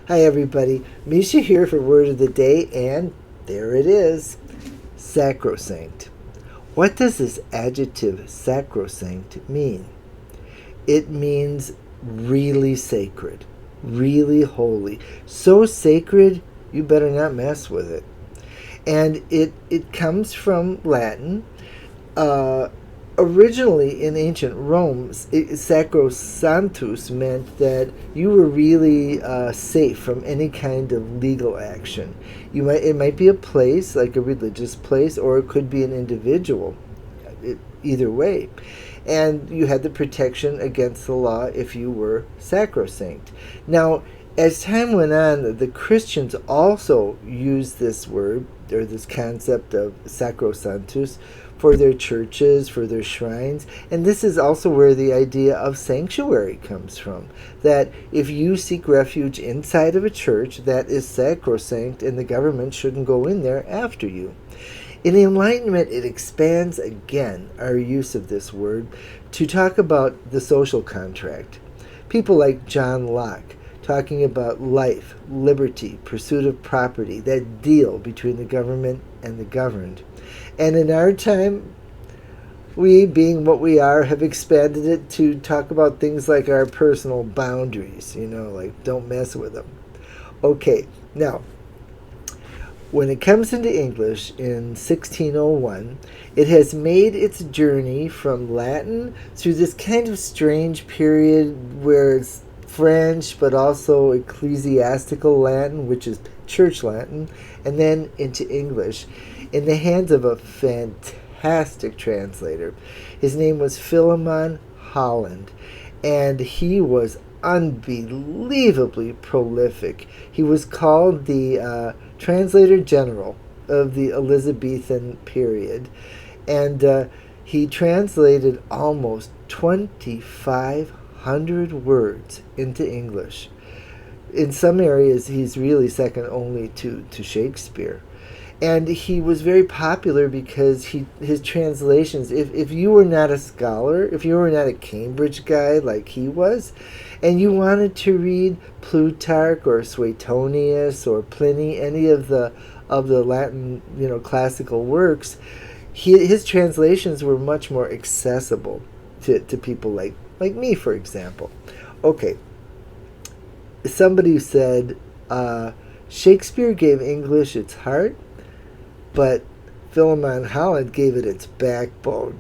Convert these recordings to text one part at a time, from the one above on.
Hi, everybody. Mischa here for Word of the Day, and there it is, Sacrosanct. What does this adjective sacrosanct mean? It means really sacred, really holy. So sacred, you better not mess with it. And it comes from Latin. Uh, Originally in ancient Rome, sacrosanctus meant that you were really safe from any kind of legal action. It might be a place, like a religious place, or it could be an individual. Either way, and you had the protection against the law if you were sacrosanct. Now, as time went on, the Christians also used this word or this concept of sacrosanctus for their churches, for their shrines. And this is also where the idea of sanctuary comes from. That if you seek refuge inside of a church, that is sacrosanct, and the government shouldn't go in there after you. In the Enlightenment, it expands again our use of this word to talk about the social contract. People like John Locke talking about life, liberty, pursuit of property, that deal between the government and the governed. And in our time, we, being what we are, have expanded it to talk about things like our personal boundaries, like don't mess with them. Okay, now, when it comes into English in 1601, it has made its journey from Latin through this kind of strange period where it's French, but also ecclesiastical Latin, which is church Latin, and then into English in the hands of a fantastic translator. His name was Philemon Holland, and he was unbelievably prolific. He was called the Translator General of the Elizabethan period, and he translated almost 2,500 words into English. In some areas, he's really second only to Shakespeare. And he was very popular because his translations, if you were not a scholar, if you were not a Cambridge guy like he was, and you wanted to read Plutarch or Suetonius or Pliny, any of the Latin, classical works, his translations were much more accessible to people like me, for example. Okay, somebody said Shakespeare gave English its heart, but Philemon Holland gave it its backbone.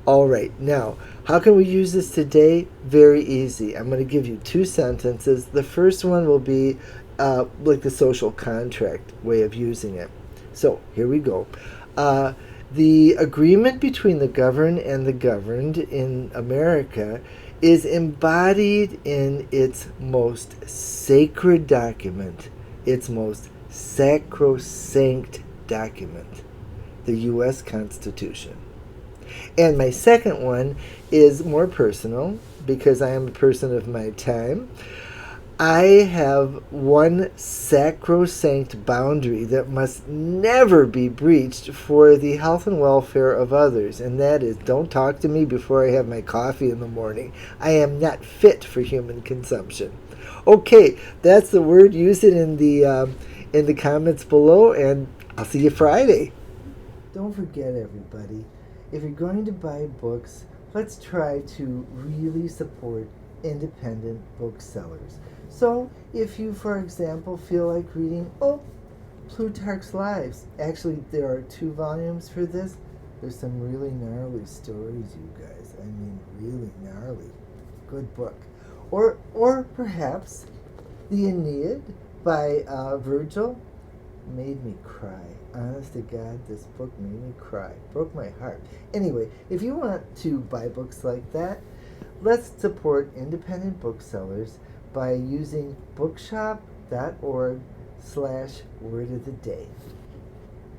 All right, now, how can we use this today? Very easy. I'm going to give you two sentences. The first one will be like the social contract way of using it. So here we go. The agreement between the governed and the governed in America is embodied in its most sacred document, its most sacrosanct document, the U.S. Constitution. And my second one is more personal because I am a person of my time. I have one sacrosanct boundary that must never be breached for the health and welfare of others, and that is don't talk to me before I have my coffee in the morning. I am not fit for human consumption. Okay, that's the word. Use it in the comments below, and I'll see you Friday. Don't forget, everybody, if you're going to buy books, let's try to really support independent booksellers. So if you, for example, feel like reading, Plutarch's Lives, actually there are 2 volumes for this. There's some really gnarly stories, you guys. I mean, really gnarly. Good book. Or perhaps the Aeneid by Virgil made me cry. Honest to God, this book made me cry. Broke my heart. Anyway, if you want to buy books like that, let's support independent booksellers by using bookshop.org/word of the day.